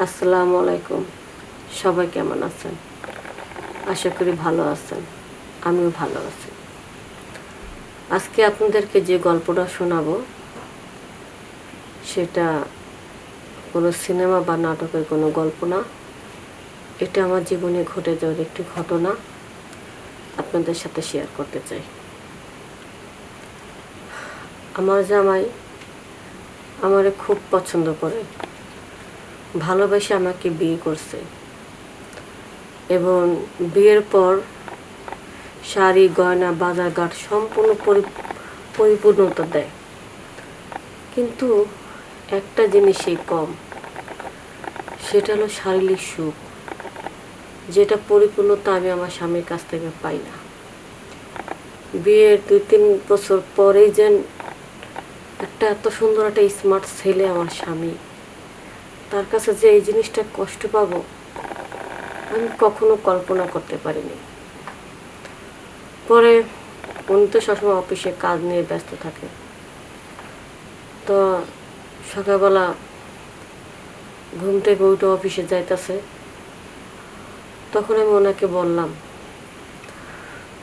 আসসালামু আলাইকুম। সবাই কেমন আছেন? আশা করি ভালো আছেন। আমিও ভালো আছি। আজকে আপনাদেরকে যে গল্পটা শোনাবো সেটা কোনো সিনেমা বা নাটকের কোনো গল্প না। এটা আমার জীবনে ঘটে যাওয়ার একটি ঘটনা আপনাদের সাথে শেয়ার করতে চাই। আমার জামাই আমারে খুব পছন্দ করে, ভালোবেসে আমাকে বিয়ে করছে এবং বিয়ের পর শাড়ি গয়না বাজারঘাট সম্পূর্ণ পরিপূর্ণতা দেয়, কিন্তু একটা জিনিসই কম, সেটা হলো শারীরিক সুখ, যেটা পরিপূর্ণতা আমি আমার স্বামীর কাছ থেকে পাই না। বিয়ের 2-3 বছর পরেই যেন একটা এত সুন্দর একটা স্মার্ট ছেলে আমার স্বামী, তার কাছে যে এই জিনিসটা কষ্ট পাবো আমি কখনো কল্পনা করতে পারিনি। পরে উনি তো সবসময় অফিসে কাজ নিয়ে ব্যস্ত থাকে, তো সকালবেলা ঘুম থেকে উঠে অফিসে যাইতেছে, তখন আমি ওনাকে বললাম,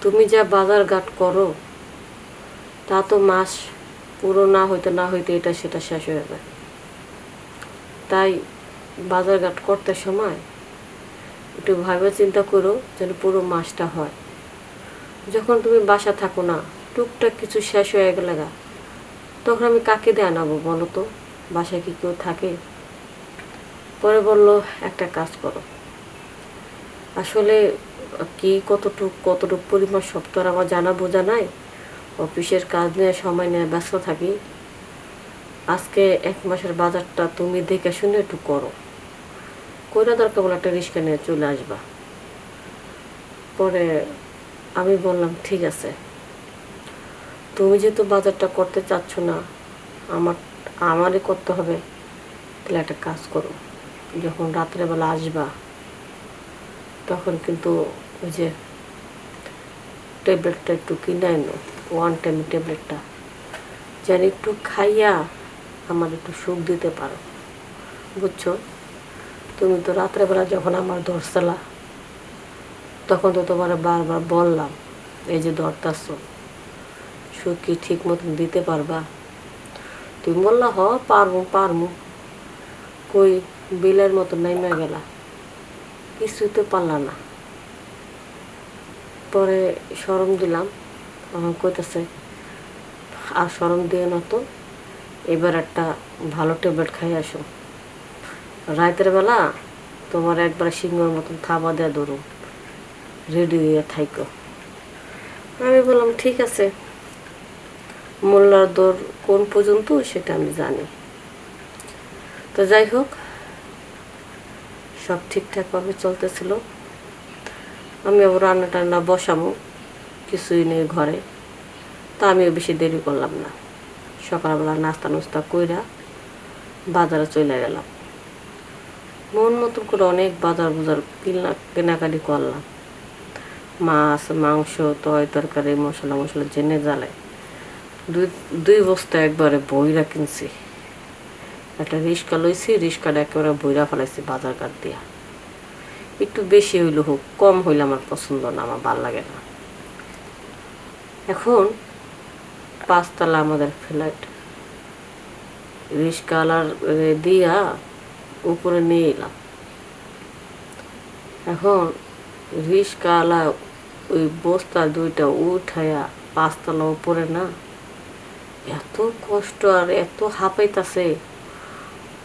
তুমি যা বাজারঘাট করো তা তো মাস পুরো না হইতে এটা সেটা শেষ হয়ে যায়, তাই বাজারঘাট করতে সময় একটু ভাবে চিন্তা করো যেন পুরো মাসটা হয়। যখন তুমি বাসা থাকো না, টুকটাক কিছু শেষ হয়ে গেলে তখন আমি কাকে দিয়ে আনাবো বলো তো? বাসায় কি কেউ থাকে? পরে বলল, একটা কাজ করো, আসলে কি কতটুক পরিমাণ সব তো আর আমার জানা বোঝা নাই, অফিসের কাজ নিয়ে সময় নিয়ে ব্যস্ত থাকি, আজকে 1 মাসের বাজারটা তুমি দেখে শুনে একটু করো, কইরা দরকার বলে একটা রিক্সা নিয়ে চলে আসবা। পরে আমি বললাম, ঠিক আছে, তুমি যেহেতু বাজারটা করতে চাচ্ছ না, আমারই করতে হবে, তাহলে একটা কাজ করো, যখন রাত্রেবেলা আসবা তখন কিন্তু ওই যে ট্যাবলেটটা একটু কিনে আনো, 1 টাইম ট্যাবলেটটা, যেন একটু খাইয়া আমার একটু সুখ দিতে পারো, বুঝছো? তুমি তো রাত্রেবেলা যখন আমার ধরছিলা তখন তো তোমার বারবার বললাম, এই যে ধরতাছ, সুখ কি ঠিক মতন দিতে পারবা? তুমি বললা, পারমু, কই বিলের মতো নেমে গেলা, কিছুই তো পারলা না। পরে শরম দিলাম, আমার কইতেছে, আর শরম দিয়ে না তো, এবার একটা ভালো ট্যাবলেট খাই আসো, রাতের বেলা তোমার একবার সিংহের মতন থাবা দেয়া ধরুন, রেডি হয়ে থাইকো। আমি বললাম, ঠিক আছে, মোল্লার দৌড় কোন পর্যন্ত সেটা আমি জানি। তো যাই হোক, সব ঠিকঠাকভাবে চলতেছিল। আমি আবার রান্না টান্না বসামো, কিছুই নেই ঘরে, তা আমিও বেশি দেরি করলাম না, সকালবেলা নাস্তা কইরা বাজারে চলে গেলাম। মন মতন করে অনেক বাজার কেনাকাটি করলাম, মাছ মাংস তরকারি মশলা জেনে জালে দুই বস্তা একবারে বইরা কিনছি। একটা রিক্সা লইছি, রিক্সাটা একেবারে বইরা ফেলাইছি বাজার ঘাট দিয়া। একটু বেশি হইলে হোক, কম হইলে আমার পছন্দ না, আমার ভাল লাগে না। এখন 5 তলা আমাদের ফ্ল্যাট, রিক্সাওয়ালার দিয়া উপরে নিয়ে এলাম। এখন রিক্সাওয়ালা ওই বস্তা 2টা উঠাইয়া 5 তলা উপরে না, এত কষ্ট আর এত হাঁপাইতাছে,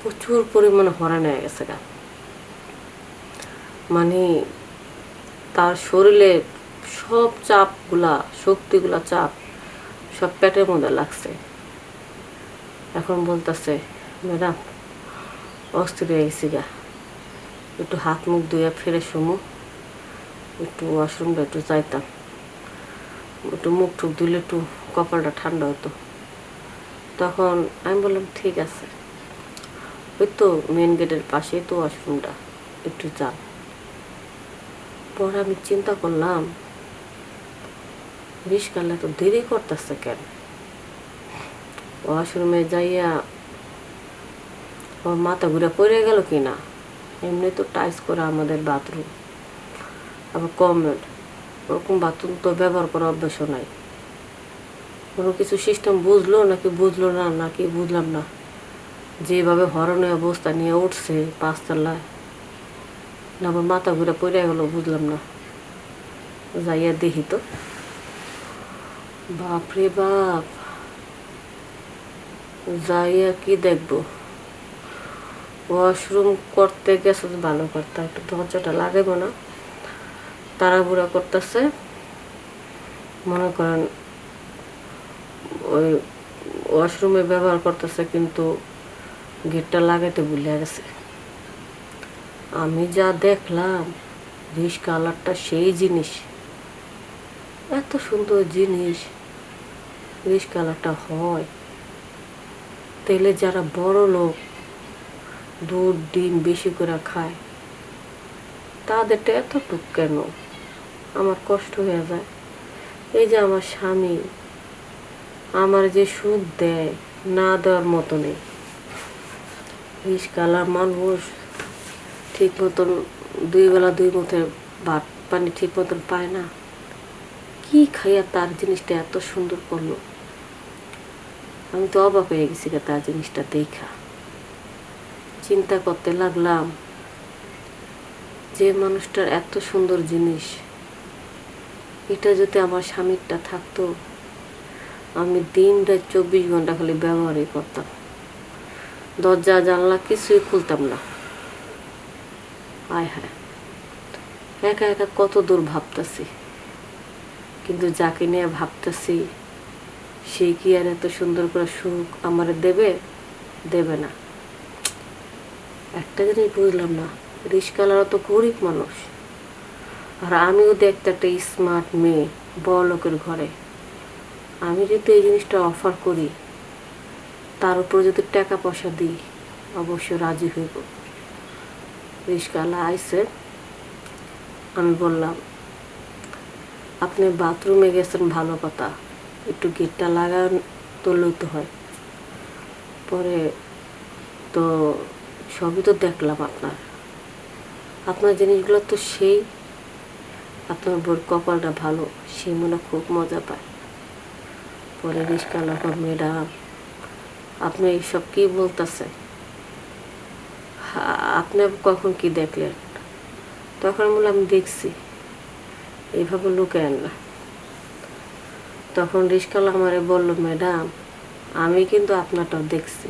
প্রচুর পরিমাণে হরান হয়ে গেছে গা। মানে তার শরীরে সব শক্তিগুলা চাপ সব পেটের মধ্যে লাগছে। এখন বলতেছে, ম্যাডাম অস্থির হয়ে গেছি গা, একটু হাত মুখ ধুয়ে ফিরে শুমু, একটু ওয়াশরুমটা একটু যাইতাম, একটু মুখ টুক ধুলে একটু কপালটা ঠান্ডা হতো। তখন আমি বললাম, ঠিক আছে, ওই তো মেন গেটের পাশেই তো ওয়াশরুমটা, একটু যান। পরে আমি চিন্তা করলাম, রিক্সাওয়ালা তো দেরি করতেছে কেন? ওয়াশরুমে যাইয়া ওর মাথা ঘুরে পড়ে গেল কিনা, এমনি তো টাইস করা আমাদের বাথরুম, আবার কমেন্ট, ওরকম বাথরুম তো ব্যবহার করার অভ্যাসও নাই। কোনো কিছু সিস্টেম বুঝলো নাকি বুঝলো না, নাকি বুঝলাম না, যেভাবে হরণের অবস্থা নিয়ে উঠছে 5 তলায়, না আমার মাথা ঘুরে পড়ে গেলো, বুঝলাম না। যাইয়া দেখি তো, বাপরে বাপ, যাইয়া কি দেখবো, ওয়াশরুম করতে গেছে ভালো করতে, একটু দরজাটা লাগাবো না, তাড়াহুড়া করতেছে, মনে করেন ওই ওয়াশরুমে ব্যবহার করতেছে, কিন্তু গেটটা লাগাইতে ভুলে গেছে। আমি যা দেখলাম, রিস কালারটা সেই জিনিস, এত সুন্দর জিনিস রিস কালারটা হয়। তেলে যারা বড় লোক দুধ ডিম বেশি করে খায়, তাদেরটা এতটুক কেন, আমার কষ্ট হয়ে যায়। এই যে আমার স্বামী আমার যে সুখ দেয়, না দেওয়ার মতো নেই। রিস কালার মানুষ ঠিক মতন 2 বেলা 2 মুঠের ভাত পানি ঠিক মতন পায় না, কি খাইয়া তার জিনিসটা এত সুন্দর করলো। আমি তো অবাক হয়ে গেছি তার জিনিসটা দেখা। চিন্তা করতে লাগলাম, যে মানুষটার এত সুন্দর জিনিস, এটা যদি আমার স্বামীরটা থাকতো, আমি দিন রাত 24 ঘন্টা খালি ব্যবহারই করতাম, দরজা জানলা কিছুই খুলতাম না। আয় হায়, একা একা কত দূর ভাবতেছি, কিন্তু যাকে নিয়ে ভাবতেছি সে কি আর এত সুন্দর করে সুখ আমার দেবে? দেবে না। একটা জিনিস বুঝলাম না, রিস্কাওয়ালারা তো গরিব মানুষ, আর আমিও দেখতে একটা স্মার্ট মেয়ে, বড় লোকের ঘরে। আমি যদি এই জিনিসটা অফার করি, তার উপরে যদি টাকা পয়সা দিই, অবশ্যই রাজি হইব। রিস্কাওয়ালা আইসে, আমি বললাম, আপনি বাথরুমে গেছেন ভালো কথা, একটু গেটটা লাগান তুললেও তো হয়। পরে তো সবই তো দেখলাম, আপনার জিনিসগুলো তো সেই, আপনার বোর কপালটা ভালো, সে মনে খুব মজা পায়। পরে রিস্কাওয়ালা, ম্যাডাম আপনি এইসব কি বলতেছেন, আপনি কখন কি দেখলেন? তখন বললাম, আমি দেখছি, এইভাবে লুকায়েন না। তখন রিস্কাওয়ালা আমারে বলল, ম্যাডাম আমি কিন্তু আপনারটাও দেখছি।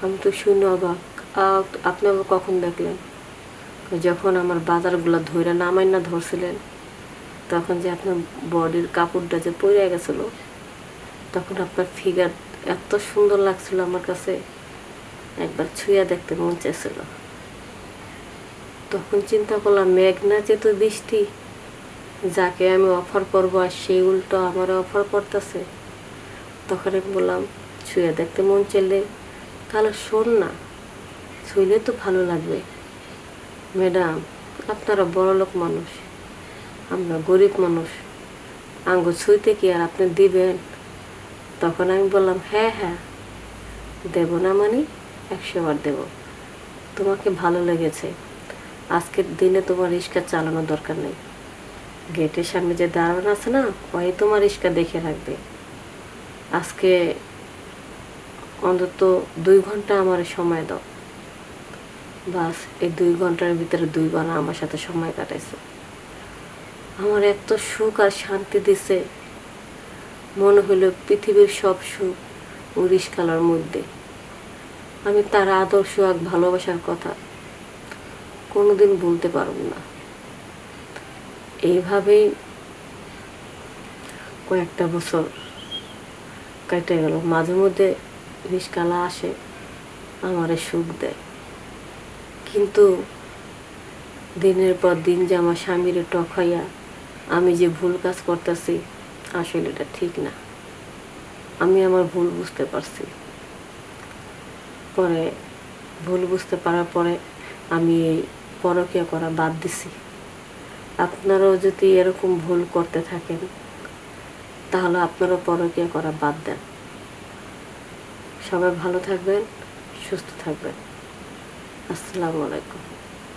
আমি তো শুনে অবাক, আপনি আবার কখন দেখলেন? যখন আমার বাজারগুলো ধরে নামাই না ধরছিলেন, তখন যে আপনার বডির কাপড়টা যে পরে গেছিলো, তখন আপনার ফিগার এত সুন্দর লাগছিল আমার কাছে, একবার ছুঁয়া দেখতে মন চেয়েছিল। তখন চিন্তা করলাম, মেঘনা যেহেতু বৃষ্টি, যাকে আমি অফার করবো আর সেই উল্টো আমার অফার করতেছে। তখন আমি বললাম, ছুঁয়ে দেখতে মন চাইলে তাহলে শোন না, ছুঁলে তো ভালো লাগবে। ম্যাডাম আপনারা বড়লোক মানুষ, আমরা গরিব মানুষ, আঙ্গুর ছুঁইতে কি আর আপনি দিবেন? তখন আমি বললাম, হ্যাঁ হ্যাঁ দেব না, মানে 100 বার দেব। তোমাকে ভালো লেগেছে, আজকের দিনে তোমার রিক্সা চালানোর দরকার নেই, গেটের সামনে যে দাঁড়ানো আছে না, ওই তোমার রিক্সা দেখে রাখবে। আজকে অন্তত 2 ঘন্টা আমার সময় দাও। বাস এই 2 ঘন্টার ভিতরে 2 বার আমার সাথে সময় কাটাইছে, আমার এত সুখ আর শান্তি দিছে, মনে হলো পৃথিবীর সব সুখ ও রিস্কাওয়ালার মধ্যে। আমি তার আদর্শ আর ভালোবাসার কথা কোনোদিন ভুলতে পারব না। এইভাবেই কয়েকটা বছর কেটে গেল। মাঝে মধ্যে রিস্কাওয়ালা আসে, আমারে সুখ দেয়, কিন্তু দিনের পর দিন যে আমার স্বামীরে ঠকাইয়া আমি যে ভুল কাজ করতেছি, আসলে এটা ঠিক না। আমি আমার ভুল বুঝতে পারছি। পরে ভুল বুঝতে পারার পরে আমি এই পরকীয়া করা বাদ দিছি। আপনারাও যদি এরকম ভুল করতে থাকেন, তাহলে আপনারাও পরকীয়া করা বাদ দেন। সবাই ভালো থাকবেন, সুস্থ থাকবেন। আসসালামু আলাইকুম।